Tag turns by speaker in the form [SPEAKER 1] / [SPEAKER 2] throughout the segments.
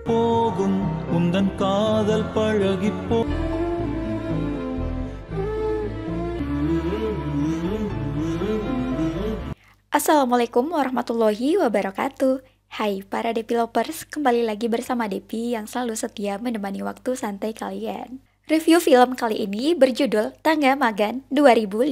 [SPEAKER 1] போகும் உந்தன் காதல் பழகிப்போ.
[SPEAKER 2] Assalamualaikum warahmatullahi wabarakatuh. Hai para developers, kembali lagi bersama Depi yang selalu setia menemani waktu santai kalian. Review film kali ini berjudul Tangga Magan 2015.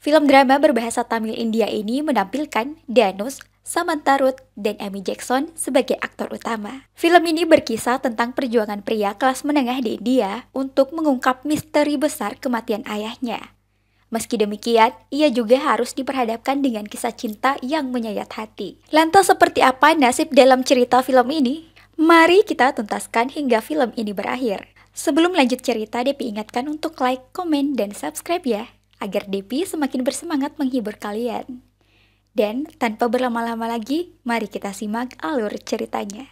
[SPEAKER 2] Film drama berbahasa Tamil India ini menampilkan Dhanush, Samantha Ruth, dan Amy Jackson sebagai aktor utama. Film ini berkisah tentang perjuangan pria kelas menengah di India untuk mengungkap misteri besar kematian ayahnya. Meski demikian, ia juga harus diperhadapkan dengan kisah cinta yang menyayat hati. Lantas seperti apa nasib dalam cerita film ini? Mari kita tuntaskan hingga film ini berakhir. Sebelum lanjut cerita, Depi ingatkan untuk like, komen, dan subscribe ya, agar Depi semakin bersemangat menghibur kalian. Dan tanpa berlama-lama lagi, mari kita simak alur ceritanya.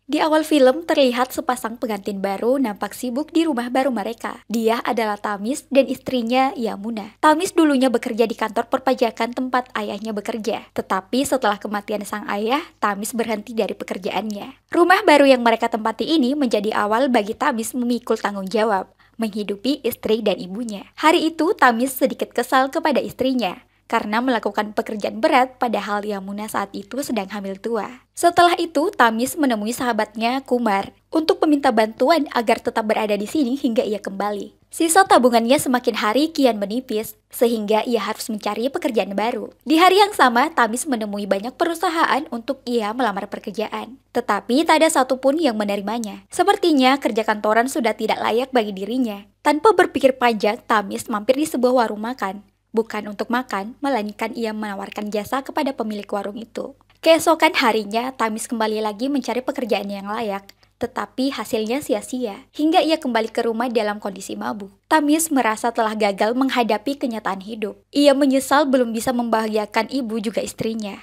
[SPEAKER 2] Di awal film terlihat sepasang pengantin baru nampak sibuk di rumah baru mereka. Dia adalah Tamis dan istrinya Yamuna. Tamis dulunya bekerja di kantor perpajakan tempat ayahnya bekerja. Tetapi setelah kematian sang ayah, Tamis berhenti dari pekerjaannya. Rumah baru yang mereka tempati ini menjadi awal bagi Tamis memikul tanggung jawab menghidupi istri dan ibunya. Hari itu Tamis sedikit kesal kepada istrinya karena melakukan pekerjaan berat padahal Yamuna saat itu sedang hamil tua. Setelah itu, Tamis menemui sahabatnya Kumar untuk meminta bantuan agar tetap berada di sini hingga ia kembali. Sisa tabungannya semakin hari kian menipis, sehingga ia harus mencari pekerjaan baru. Di hari yang sama, Tamis menemui banyak perusahaan untuk ia melamar pekerjaan. Tetapi tak ada satupun yang menerimanya. Sepertinya kerja kantoran sudah tidak layak bagi dirinya. Tanpa berpikir panjang, Tamis mampir di sebuah warung makan. Bukan untuk makan, melainkan ia menawarkan jasa kepada pemilik warung itu. Keesokan harinya, Tamis kembali lagi mencari pekerjaan yang layak, tetapi hasilnya sia-sia, hingga ia kembali ke rumah dalam kondisi mabuk. Tamis merasa telah gagal menghadapi kenyataan hidup. Ia menyesal belum bisa membahagiakan ibu juga istrinya.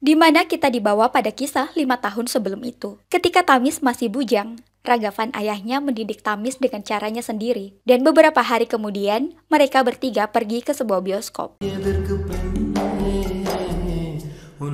[SPEAKER 2] Di mana kita dibawa pada kisah 5 tahun sebelum itu. Ketika Tamis masih bujang, Ragavan ayahnya mendidik Tamis dengan caranya sendiri. Dan beberapa hari kemudian, mereka bertiga pergi ke sebuah bioskop.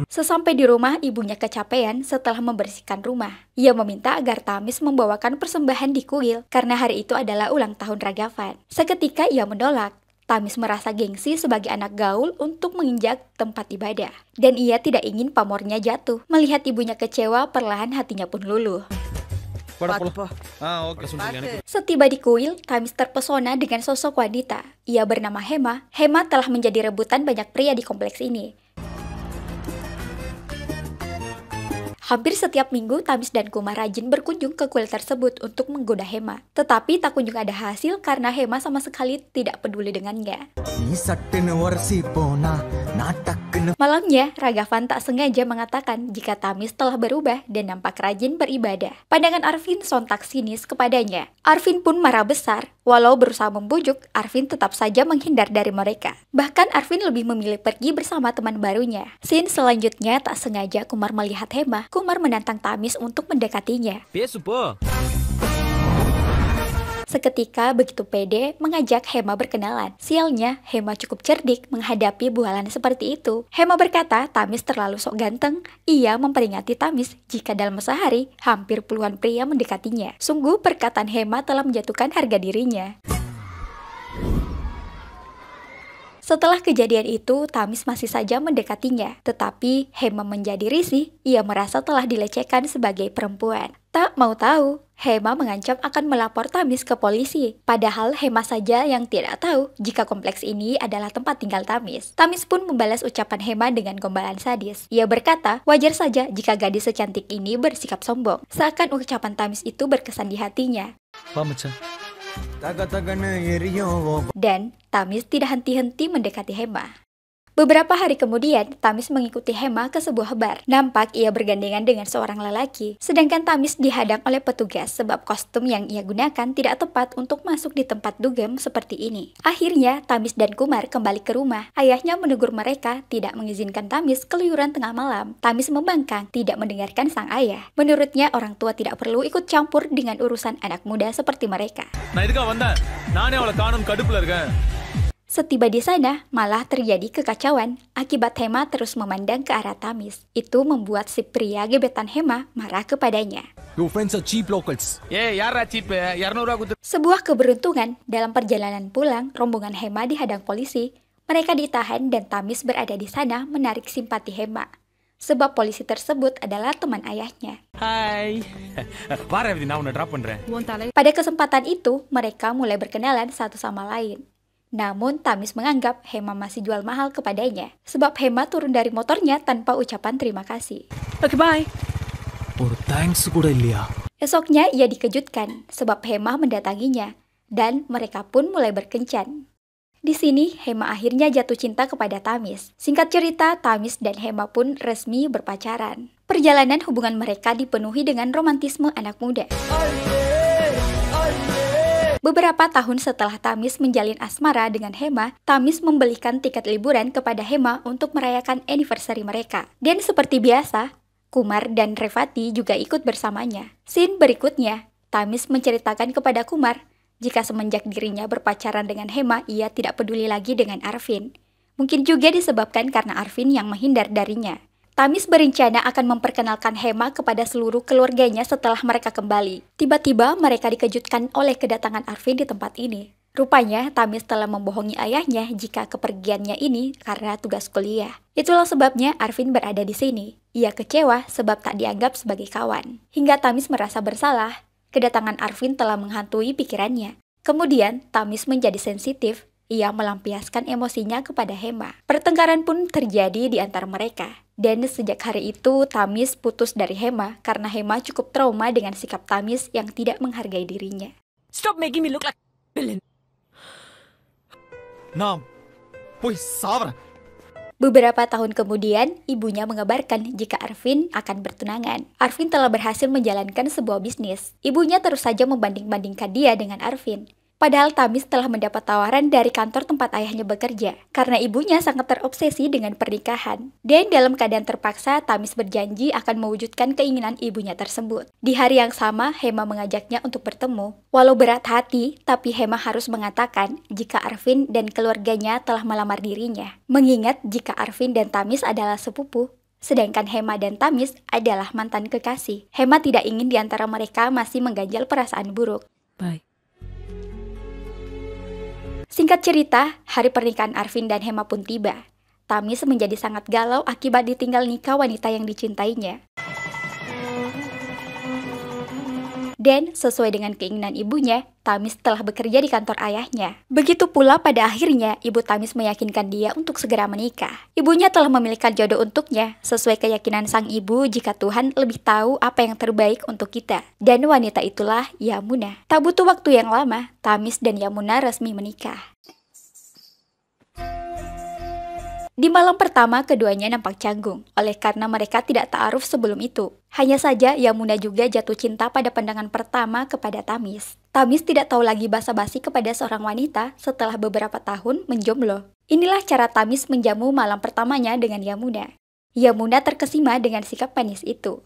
[SPEAKER 2] Sesampai di rumah, ibunya kecapean setelah membersihkan rumah. Ia meminta agar Tamis membawakan persembahan di kuil, karena hari itu adalah ulang tahun Ragavan. Seketika ia menolak. Tamis merasa gengsi sebagai anak gaul untuk menginjak tempat ibadah. Dan ia tidak ingin pamornya jatuh. Melihat ibunya kecewa, perlahan hatinya pun luluh. Setiba di kuil, Tamis terpesona dengan sosok wanita. Ia bernama Hema. Hema telah menjadi rebutan banyak pria di kompleks ini. Hampir setiap minggu, Tamis dan Kumar rajin berkunjung ke kuil tersebut untuk menggoda Hema. Tetapi tak kunjung ada hasil karena Hema sama sekali tidak peduli dengannya. Malamnya, Ragavan tak sengaja mengatakan jika Tamis telah berubah dan nampak rajin beribadah. Pandangan Arvin sontak sinis kepadanya. Arvin pun marah besar. Walau berusaha membujuk, Arvin tetap saja menghindar dari mereka. Bahkan Arvin lebih memilih pergi bersama teman barunya. Scene selanjutnya tak sengaja Kumar melihat Hema. Kumar menantang Tamis untuk mendekatinya. Seketika begitu pede mengajak Hema berkenalan. Sialnya, Hema cukup cerdik menghadapi bualan seperti itu. Hema berkata Tamis terlalu sok ganteng. Ia memperingati Tamis jika dalam sehari hampir puluhan pria mendekatinya. Sungguh perkataan Hema telah menjatuhkan harga dirinya. Setelah kejadian itu, Tamis masih saja mendekatinya. Tetapi Hema menjadi risih. Ia merasa telah dilecehkan sebagai perempuan. Tak mau tahu, Hema mengancam akan melapor Tamis ke polisi. Padahal Hema saja yang tidak tahu jika kompleks ini adalah tempat tinggal Tamis. Tamis pun membalas ucapan Hema dengan gombalan sadis. Ia berkata, wajar saja jika gadis secantik ini bersikap sombong. Seakan ucapan Tamis itu berkesan di hatinya. Dan Tamis tidak henti-henti mendekati Hema. Beberapa hari kemudian, Tamis mengikuti Hema ke sebuah bar. Nampak ia bergandengan dengan seorang lelaki. Sedangkan Tamis dihadang oleh petugas sebab kostum yang ia gunakan tidak tepat untuk masuk di tempat dugem seperti ini. Akhirnya, Tamis dan Kumar kembali ke rumah. Ayahnya menegur mereka tidak mengizinkan Tamis keluyuran tengah malam. Tamis membangkang, tidak mendengarkan sang ayah. Menurutnya, orang tua tidak perlu ikut campur dengan urusan anak muda seperti mereka. Setiba di sana, malah terjadi kekacauan akibat Hema terus memandang ke arah Tamis. Itu membuat si pria gebetan Hema marah kepadanya.
[SPEAKER 3] Your friends are cheap locals.
[SPEAKER 2] Sebuah keberuntungan, dalam perjalanan pulang, rombongan Hema dihadang polisi. Mereka ditahan dan Tamis berada di sana menarik simpati Hema. Sebab polisi tersebut adalah teman ayahnya.
[SPEAKER 3] Hi.
[SPEAKER 2] Pada kesempatan itu, mereka mulai berkenalan satu sama lain. Namun Tamis menganggap Hema masih jual mahal kepadanya, sebab Hema turun dari motornya tanpa ucapan terima kasih.
[SPEAKER 3] Okay, bye. Or thanks kuda illiya.
[SPEAKER 2] Esoknya ia dikejutkan, sebab Hema mendatanginya, dan mereka pun mulai berkencan. Di sini, Hema akhirnya jatuh cinta kepada Tamis. Singkat cerita, Tamis dan Hema pun resmi berpacaran. Perjalanan hubungan mereka dipenuhi dengan romantisme anak muda. Beberapa tahun setelah Tamis menjalin asmara dengan Hema, Tamis membelikan tiket liburan kepada Hema untuk merayakan anniversary mereka. Dan seperti biasa, Kumar dan Revati juga ikut bersamanya. Scene berikutnya, Tamis menceritakan kepada Kumar jika semenjak dirinya berpacaran dengan Hema, ia tidak peduli lagi dengan Arvin. Mungkin juga disebabkan karena Arvin yang menghindar darinya. Tamis berencana akan memperkenalkan Hema kepada seluruh keluarganya setelah mereka kembali. Tiba-tiba mereka dikejutkan oleh kedatangan Arvin di tempat ini. Rupanya Tamis telah membohongi ayahnya jika kepergiannya ini karena tugas kuliah. Itulah sebabnya Arvin berada di sini. Ia kecewa sebab tak dianggap sebagai kawan. Hingga Tamis merasa bersalah, kedatangan Arvin telah menghantui pikirannya. Kemudian Tamis menjadi sensitif. Ia melampiaskan emosinya kepada Hema. Pertengkaran pun terjadi di antara mereka. Dan sejak hari itu, Tamis putus dari Hema karena Hema cukup trauma dengan sikap Tamis yang tidak menghargai dirinya.
[SPEAKER 4] Stop making me look like a villain.
[SPEAKER 3] Nah, pues sabra.
[SPEAKER 2] Beberapa tahun kemudian, ibunya mengabarkan jika Arvin akan bertunangan. Arvin telah berhasil menjalankan sebuah bisnis. Ibunya terus saja membanding-bandingkan dia dengan Arvin. Padahal Tamis telah mendapat tawaran dari kantor tempat ayahnya bekerja, karena ibunya sangat terobsesi dengan pernikahan. Dan dalam keadaan terpaksa, Tamis berjanji akan mewujudkan keinginan ibunya tersebut. Di hari yang sama, Hema mengajaknya untuk bertemu. Walau berat hati, tapi Hema harus mengatakan jika Arvin dan keluarganya telah melamar dirinya. Mengingat jika Arvin dan Tamis adalah sepupu, sedangkan Hema dan Tamis adalah mantan kekasih. Hema tidak ingin di antara mereka masih mengganjal perasaan buruk.
[SPEAKER 4] Bye.
[SPEAKER 2] Singkat cerita, hari pernikahan Arvin dan Hema pun tiba. Tamis menjadi sangat galau akibat ditinggal nikah wanita yang dicintainya. Dan sesuai dengan keinginan ibunya, Tamis telah bekerja di kantor ayahnya. Begitu pula pada akhirnya, ibu Tamis meyakinkan dia untuk segera menikah. Ibunya telah memilihkan jodoh untuknya, sesuai keyakinan sang ibu jika Tuhan lebih tahu apa yang terbaik untuk kita. Dan wanita itulah Yamuna. Tak butuh waktu yang lama, Tamis dan Yamuna resmi menikah. Di malam pertama, keduanya nampak canggung, oleh karena mereka tidak ta'aruf sebelum itu. Hanya saja, Yamuna juga jatuh cinta pada pandangan pertama kepada Tamis. Tamis tidak tahu lagi basa-basi kepada seorang wanita setelah beberapa tahun menjomblo. Inilah cara Tamis menjamu malam pertamanya dengan Yamuna. Yamuna terkesima dengan sikap manis itu.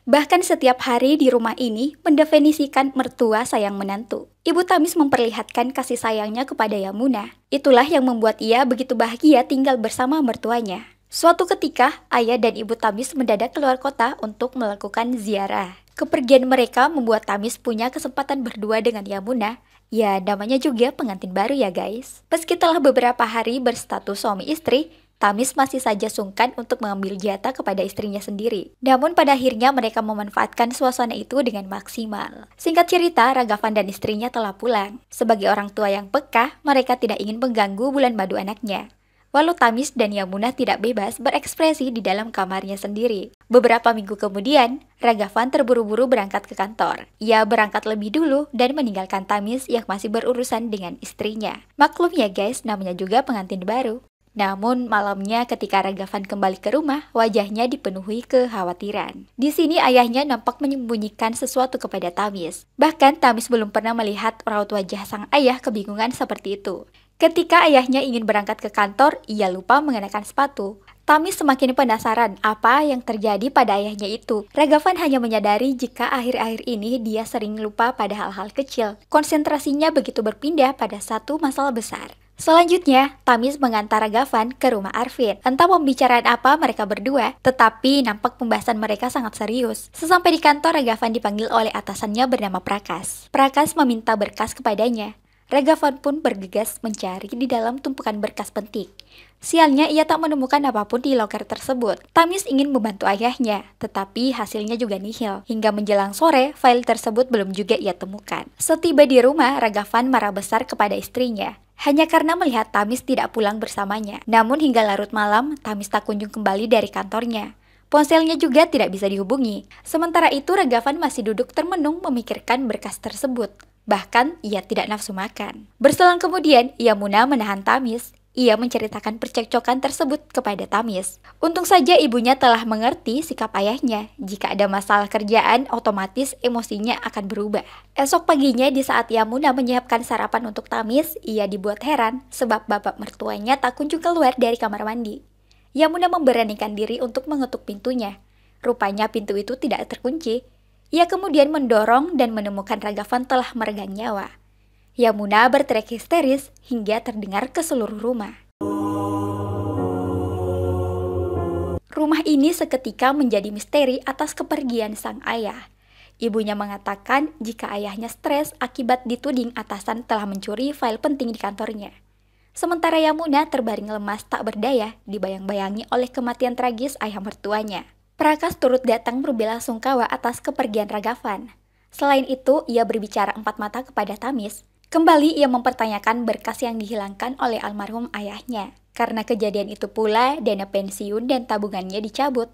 [SPEAKER 2] Bahkan setiap hari di rumah ini mendefinisikan mertua sayang menantu. Ibu Tamis memperlihatkan kasih sayangnya kepada Yamuna. Itulah yang membuat ia begitu bahagia tinggal bersama mertuanya. Suatu ketika, ayah dan ibu Tamis mendadak keluar kota untuk melakukan ziarah. Kepergian mereka membuat Tamis punya kesempatan berdua dengan Yamuna. Ya, namanya juga pengantin baru ya guys. Meski telah beberapa hari berstatus suami istri, Tamis masih saja sungkan untuk mengambil jatah kepada istrinya sendiri. Namun pada akhirnya mereka memanfaatkan suasana itu dengan maksimal. Singkat cerita, Ragavan dan istrinya telah pulang. Sebagai orang tua yang peka, mereka tidak ingin mengganggu bulan madu anaknya. Walau Tamis dan Yamuna tidak bebas berekspresi di dalam kamarnya sendiri. Beberapa minggu kemudian, Ragavan terburu-buru berangkat ke kantor. Ia berangkat lebih dulu dan meninggalkan Tamis yang masih berurusan dengan istrinya. Maklum ya guys, namanya juga pengantin baru. Namun malamnya ketika Ragavan kembali ke rumah, wajahnya dipenuhi kekhawatiran. Di sini ayahnya nampak menyembunyikan sesuatu kepada Tamis. Bahkan Tamis belum pernah melihat raut wajah sang ayah kebingungan seperti itu. Ketika ayahnya ingin berangkat ke kantor, ia lupa mengenakan sepatu. Tamis semakin penasaran apa yang terjadi pada ayahnya itu. Ragavan hanya menyadari jika akhir-akhir ini dia sering lupa pada hal-hal kecil. Konsentrasinya begitu berpindah pada satu masalah besar. Selanjutnya, Tamis mengantar Ragavan ke rumah Arvin. Entah pembicaraan apa mereka berdua, tetapi nampak pembahasan mereka sangat serius. Sesampai di kantor, Ragavan dipanggil oleh atasannya bernama Prakas. Prakas meminta berkas kepadanya. Ragavan pun bergegas mencari di dalam tumpukan berkas penting. Sialnya, ia tak menemukan apapun di loker tersebut. Tamis ingin membantu ayahnya, tetapi hasilnya juga nihil. Hingga menjelang sore, file tersebut belum juga ia temukan. Setiba di rumah, Ragavan marah besar kepada istrinya. Hanya karena melihat Tamis tidak pulang bersamanya. Namun hingga larut malam, Tamis tak kunjung kembali dari kantornya. Ponselnya juga tidak bisa dihubungi. Sementara itu, Ragavan masih duduk termenung memikirkan berkas tersebut. Bahkan, ia tidak nafsu makan. Berselang kemudian, Yamuna menahan Tamis. Ia menceritakan percekcokan tersebut kepada Tamis. Untung saja ibunya telah mengerti sikap ayahnya. Jika ada masalah kerjaan, otomatis emosinya akan berubah. Esok paginya di saat Yamuna menyiapkan sarapan untuk Tamis, ia dibuat heran sebab bapak mertuanya tak kunjung keluar dari kamar mandi. Yamuna memberanikan diri untuk mengetuk pintunya. Rupanya pintu itu tidak terkunci. Ia kemudian mendorong dan menemukan Ragavan telah meregang nyawa. Yamuna berteriak histeris hingga terdengar ke seluruh rumah. Rumah ini seketika menjadi misteri atas kepergian sang ayah. Ibunya mengatakan jika ayahnya stres akibat dituding atasan telah mencuri file penting di kantornya. Sementara Yamuna terbaring lemas tak berdaya, dibayang-bayangi oleh kematian tragis ayah mertuanya. Prakas turut datang berbela-sungkawa atas kepergian Ragavan. Selain itu, ia berbicara empat mata kepada Tamis. Kembali ia mempertanyakan berkas yang dihilangkan oleh almarhum ayahnya. Karena kejadian itu pula, dana pensiun dan tabungannya dicabut.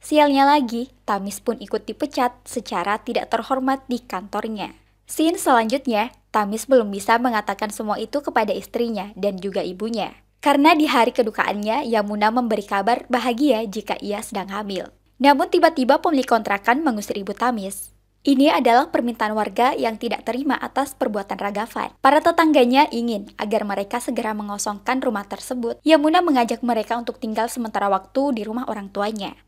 [SPEAKER 2] Sialnya lagi, Tamis pun ikut dipecat secara tidak terhormat di kantornya. Scene selanjutnya, Tamis belum bisa mengatakan semua itu kepada istrinya dan juga ibunya. Karena di hari kedukaannya, Yamuna memberi kabar bahagia jika ia sedang hamil. Namun tiba-tiba pemilik kontrakan mengusir ibu Tamis. Ini adalah permintaan warga yang tidak terima atas perbuatan Ragavan. Para tetangganya ingin agar mereka segera mengosongkan rumah tersebut. Yamuna mengajak mereka untuk tinggal sementara waktu di rumah orang tuanya.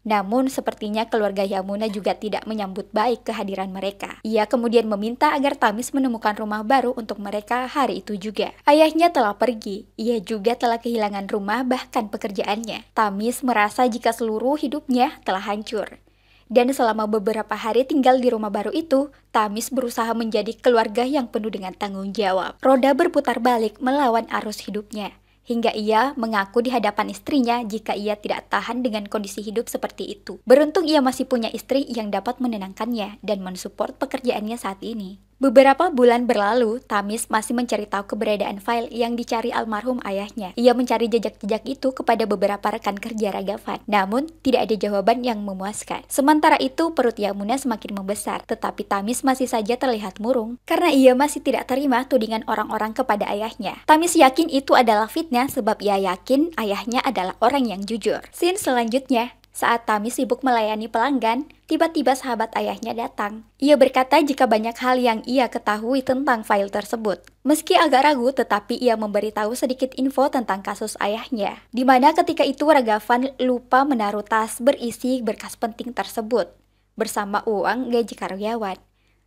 [SPEAKER 2] Namun sepertinya keluarga Yamuna juga tidak menyambut baik kehadiran mereka. Ia kemudian meminta agar Tamis menemukan rumah baru untuk mereka hari itu juga. Ayahnya telah pergi, ia juga telah kehilangan rumah bahkan pekerjaannya. Tamis merasa jika seluruh hidupnya telah hancur. Dan selama beberapa hari tinggal di rumah baru itu, Tamis berusaha menjadi keluarga yang penuh dengan tanggung jawab. Roda berputar balik melawan arus hidupnya. Hingga ia mengaku di hadapan istrinya jika ia tidak tahan dengan kondisi hidup seperti itu. Beruntung ia masih punya istri yang dapat menenangkannya dan mensupport pekerjaannya saat ini. Beberapa bulan berlalu, Tamis masih mencari tahu keberadaan file yang dicari almarhum ayahnya. Ia mencari jejak-jejak itu kepada beberapa rekan kerja Ragavan, namun tidak ada jawaban yang memuaskan. Sementara itu, perut Yamuna semakin membesar, tetapi Tamis masih saja terlihat murung karena ia masih tidak terima tudingan orang-orang kepada ayahnya. Tamis yakin itu adalah fitnah sebab ia yakin ayahnya adalah orang yang jujur. Scene selanjutnya, saat Tamis sibuk melayani pelanggan, tiba-tiba sahabat ayahnya datang. Ia berkata jika banyak hal yang ia ketahui tentang file tersebut. Meski agak ragu, tetapi ia memberitahu sedikit info tentang kasus ayahnya. Di mana ketika itu Ragavan lupa menaruh tas berisi berkas penting tersebut bersama uang gaji karyawan.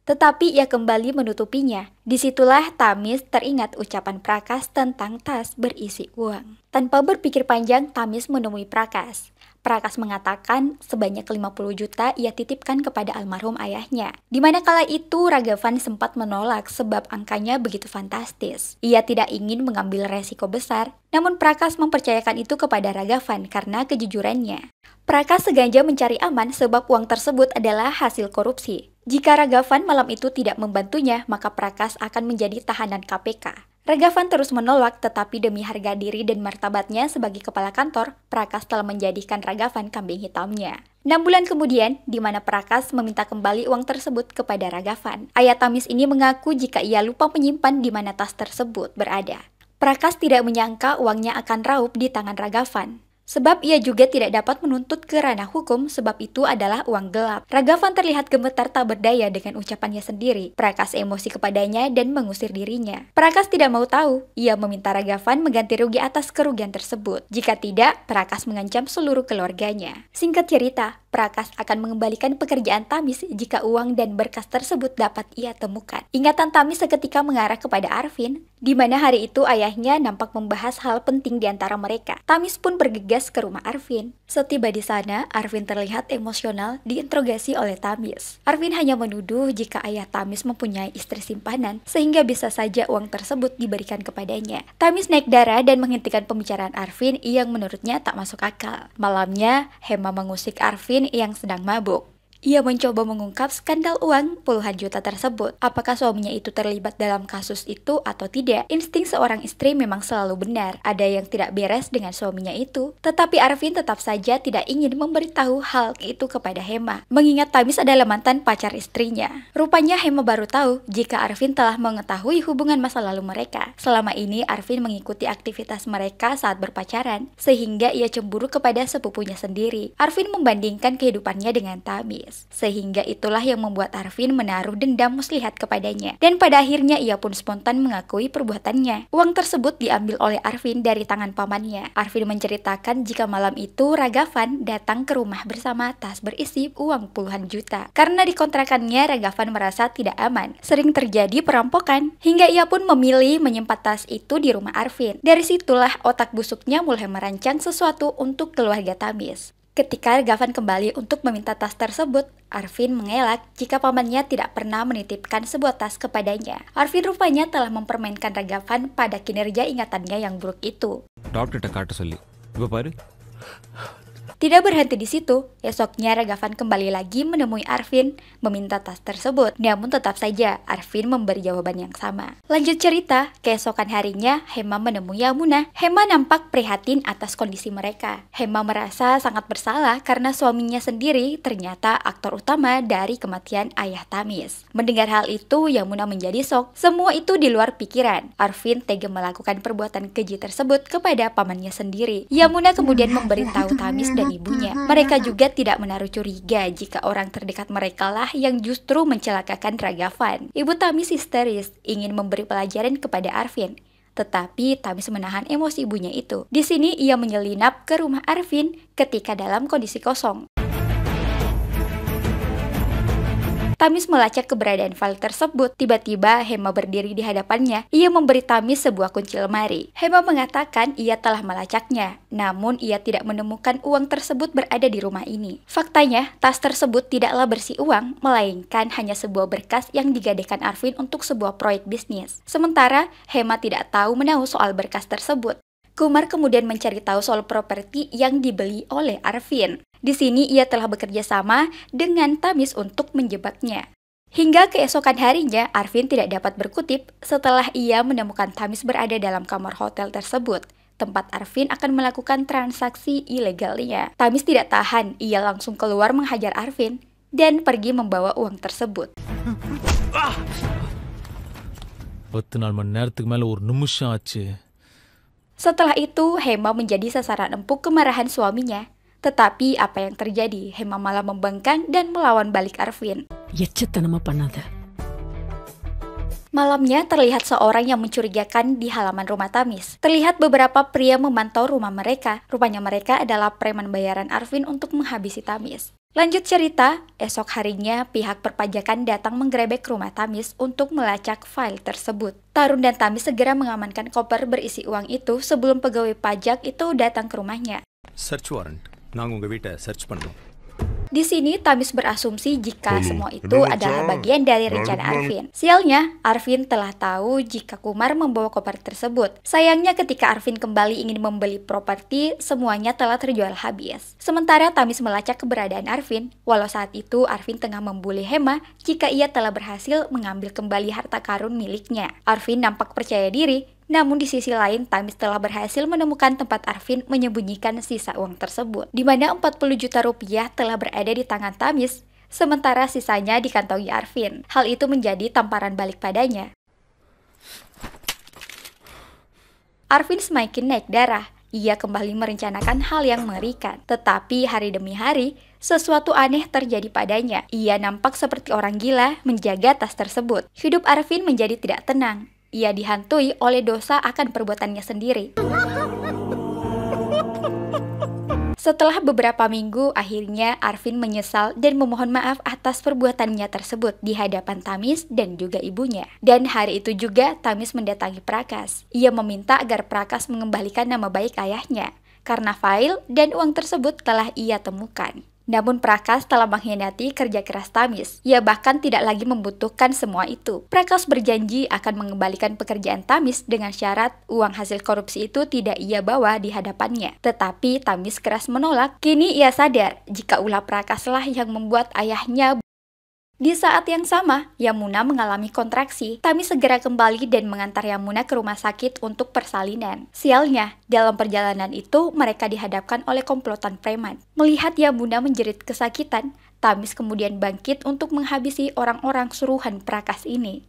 [SPEAKER 2] Tetapi ia kembali menutupinya. Disitulah Tamis teringat ucapan Prakas tentang tas berisi uang. Tanpa berpikir panjang, Tamis menemui Prakas. Prakas mengatakan sebanyak 50 juta ia titipkan kepada almarhum ayahnya. Di mana kala itu Ragavan sempat menolak sebab angkanya begitu fantastis. Ia tidak ingin mengambil resiko besar, namun Prakas mempercayakan itu kepada Ragavan karena kejujurannya. Prakas sengaja mencari aman sebab uang tersebut adalah hasil korupsi. Jika Ragavan malam itu tidak membantunya, maka Prakas akan menjadi tahanan KPK. Ragavan terus menolak, tetapi demi harga diri dan martabatnya sebagai kepala kantor, Prakas telah menjadikan Ragavan kambing hitamnya. 6 bulan kemudian, di mana Prakas meminta kembali uang tersebut kepada Ragavan. Ayah Tamis ini mengaku jika ia lupa menyimpan di mana tas tersebut berada. Prakas tidak menyangka uangnya akan raup di tangan Ragavan. Sebab ia juga tidak dapat menuntut ke ranah hukum sebab itu adalah uang gelap. Ragavan terlihat gemetar tak berdaya dengan ucapannya sendiri. Prakas emosi kepadanya dan mengusir dirinya. Prakas tidak mau tahu. Ia meminta Ragavan mengganti rugi atas kerugian tersebut. Jika tidak, Prakas mengancam seluruh keluarganya. Singkat cerita, Prakas akan mengembalikan pekerjaan Tamis jika uang dan berkas tersebut dapat ia temukan. Ingatan Tamis seketika mengarah kepada Arvin, di mana hari itu ayahnya nampak membahas hal penting di antara mereka. Tamis pun bergegas ke rumah Arvin. Setiba di sana, Arvin terlihat emosional diinterogasi oleh Tamis. Arvin hanya menuduh jika ayah Tamis mempunyai istri simpanan, sehingga bisa saja uang tersebut diberikan kepadanya. Tamis naik darah dan menghentikan pembicaraan Arvin yang menurutnya tak masuk akal. Malamnya, Hema mengusik Arvin yang sedang mabuk. Ia mencoba mengungkap skandal uang puluhan juta tersebut. Apakah suaminya itu terlibat dalam kasus itu atau tidak? Insting seorang istri memang selalu benar. Ada yang tidak beres dengan suaminya itu. Tetapi Arvin tetap saja tidak ingin memberitahu hal itu kepada Hema, mengingat Tamis adalah mantan pacar istrinya. Rupanya Hema baru tahu jika Arvin telah mengetahui hubungan masa lalu mereka. Selama ini Arvin mengikuti aktivitas mereka saat berpacaran, sehingga ia cemburu kepada sepupunya sendiri. Arvin membandingkan kehidupannya dengan Tamis. Sehingga itulah yang membuat Arvin menaruh dendam muslihat kepadanya. Dan pada akhirnya ia pun spontan mengakui perbuatannya. Uang tersebut diambil oleh Arvin dari tangan pamannya. Arvin menceritakan jika malam itu Ragavan datang ke rumah bersama tas berisi uang puluhan juta. Karena di kontrakannya Ragavan merasa tidak aman. Sering terjadi perampokan. Hingga ia pun memilih menyimpan tas itu di rumah Arvin. Dari situlah otak busuknya mulai merancang sesuatu untuk keluarga Tamis. Ketika Ragavan kembali untuk meminta tas tersebut, Arvin mengelak jika pamannya tidak pernah menitipkan sebuah tas kepadanya. Arvin rupanya telah mempermainkan Ragavan pada kinerja ingatannya yang buruk itu.
[SPEAKER 5] டாக்டர்கிட்ட காட்ட சொல்லி இப்போ பாரு.
[SPEAKER 2] Tidak berhenti di situ, esoknya Ragavan kembali lagi menemui Arvin, meminta tas tersebut. Namun tetap saja Arvin memberi jawaban yang sama. Lanjut cerita, keesokan harinya Hema menemui Yamuna. Hema nampak prihatin atas kondisi mereka. Hema merasa sangat bersalah karena suaminya sendiri ternyata aktor utama dari kematian ayah Tamis. Mendengar hal itu, Yamuna menjadi shock. Semua itu di luar pikiran. Arvin tega melakukan perbuatan keji tersebut kepada pamannya sendiri. Yamuna kemudian memberitahu Tamis dan ibunya. Mereka juga tidak menaruh curiga jika orang terdekat mereka lah yang justru mencelakakan Ragavan. Ibu Tamis histeris, ingin memberi pelajaran kepada Arvin. Tetapi Tamis menahan emosi ibunya itu. Di sini ia menyelinap ke rumah Arvin ketika dalam kondisi kosong. Tamis melacak keberadaan file tersebut. Tiba-tiba Hema berdiri di hadapannya. Ia memberi Tamis sebuah kunci lemari. Hema mengatakan ia telah melacaknya, namun ia tidak menemukan uang tersebut berada di rumah ini. Faktanya, tas tersebut tidaklah berisi uang, melainkan hanya sebuah berkas yang digadaikan Arvin untuk sebuah proyek bisnis. Sementara, Hema tidak tahu menahu soal berkas tersebut. Kumar kemudian mencari tahu soal properti yang dibeli oleh Arvin. Di sini ia telah bekerja sama dengan Tamis untuk menjebaknya. Hingga keesokan harinya, Arvin tidak dapat berkutip setelah ia menemukan Tamis berada dalam kamar hotel tersebut, tempat Arvin akan melakukan transaksi ilegalnya. Tamis tidak tahan, ia langsung keluar menghajar Arvin dan pergi membawa uang tersebut.
[SPEAKER 3] 24 மணி நேரத்துக்கு மேல ஒரு நிமிஷம் ஆச்சு.
[SPEAKER 2] Setelah itu, Hema menjadi sasaran empuk kemarahan suaminya. Tetapi apa yang terjadi? Hema malah membangkang dan melawan balik Arvin.
[SPEAKER 4] எச்சத்தனமா பண்ணாத.
[SPEAKER 2] Malamnya terlihat seorang yang mencurigakan di halaman rumah Tamis. Terlihat beberapa pria memantau rumah mereka. Rupanya mereka adalah preman bayaran Arvin untuk menghabisi Tamis. Lanjut cerita, esok harinya pihak perpajakan datang menggerebek rumah Tamis untuk melacak file tersebut. Tarun dan Tamis segera mengamankan koper berisi uang itu sebelum pegawai pajak itu datang ke rumahnya.
[SPEAKER 6] Search warrant. நாங்கள் உங்கள் வீட்டை சர்ச் பண்ணுறோம்.
[SPEAKER 2] Di sini Tamis berasumsi jika semua itu adalah bagian dari rencana Arvin. Sialnya, Arvin telah tahu jika Kumar membawa koper tersebut. Sayangnya ketika Arvin kembali ingin membeli properti, semuanya telah terjual habis. Sementara Tamis melacak keberadaan Arvin, walau saat itu Arvin tengah membuli Hema jika ia telah berhasil mengambil kembali harta karun miliknya. Arvin nampak percaya diri. Namun di sisi lain, Tamis telah berhasil menemukan tempat Arvin menyembunyikan sisa uang tersebut, di mana 40 juta rupiah telah berada di tangan Tamis, sementara sisanya dikantongi Arvin. Hal itu menjadi tamparan balik padanya. Arvin semakin naik darah. Ia kembali merencanakan hal yang mengerikan. Tetapi hari demi hari, sesuatu aneh terjadi padanya. Ia nampak seperti orang gila menjaga tas tersebut. Hidup Arvin menjadi tidak tenang. Ia dihantui oleh dosa akan perbuatannya sendiri. Setelah beberapa minggu, akhirnya Arvin menyesal dan memohon maaf atas perbuatannya tersebut di hadapan Tamis dan juga ibunya. Dan hari itu juga Tamis mendatangi Prakas. Ia meminta agar Prakas mengembalikan nama baik ayahnya, karena file dan uang tersebut telah ia temukan. Namun Prakas telah mengkhianati kerja keras Tamis. Ia bahkan tidak lagi membutuhkan semua itu. Prakas berjanji akan mengembalikan pekerjaan Tamis dengan syarat uang hasil korupsi itu tidak ia bawa di hadapannya. Tetapi Tamis keras menolak. Kini ia sadar jika ulah Prakaslah yang membuat ayahnya. Di saat yang sama, Yamuna mengalami kontraksi. Tamis segera kembali dan mengantar Yamuna ke rumah sakit untuk persalinan. Sialnya, dalam perjalanan itu mereka dihadapkan oleh komplotan preman. Melihat Yamuna menjerit kesakitan, Tamis kemudian bangkit untuk menghabisi orang-orang suruhan Prakas ini.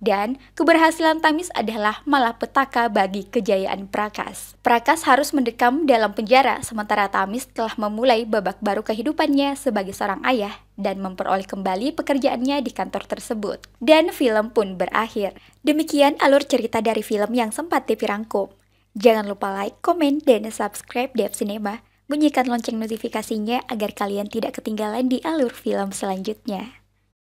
[SPEAKER 2] Dan keberhasilan Tamis adalah malapetaka bagi kejayaan Prakas. Prakas harus mendekam dalam penjara, sementara Tamis telah memulai babak baru kehidupannya sebagai seorang ayah dan memperoleh kembali pekerjaannya di kantor tersebut. Dan film pun berakhir. Demikian alur cerita dari film yang sempat TV rangkum. Jangan lupa like, komen, dan subscribe Dev Cinema. Bunyikan lonceng notifikasinya agar kalian tidak ketinggalan di alur film selanjutnya.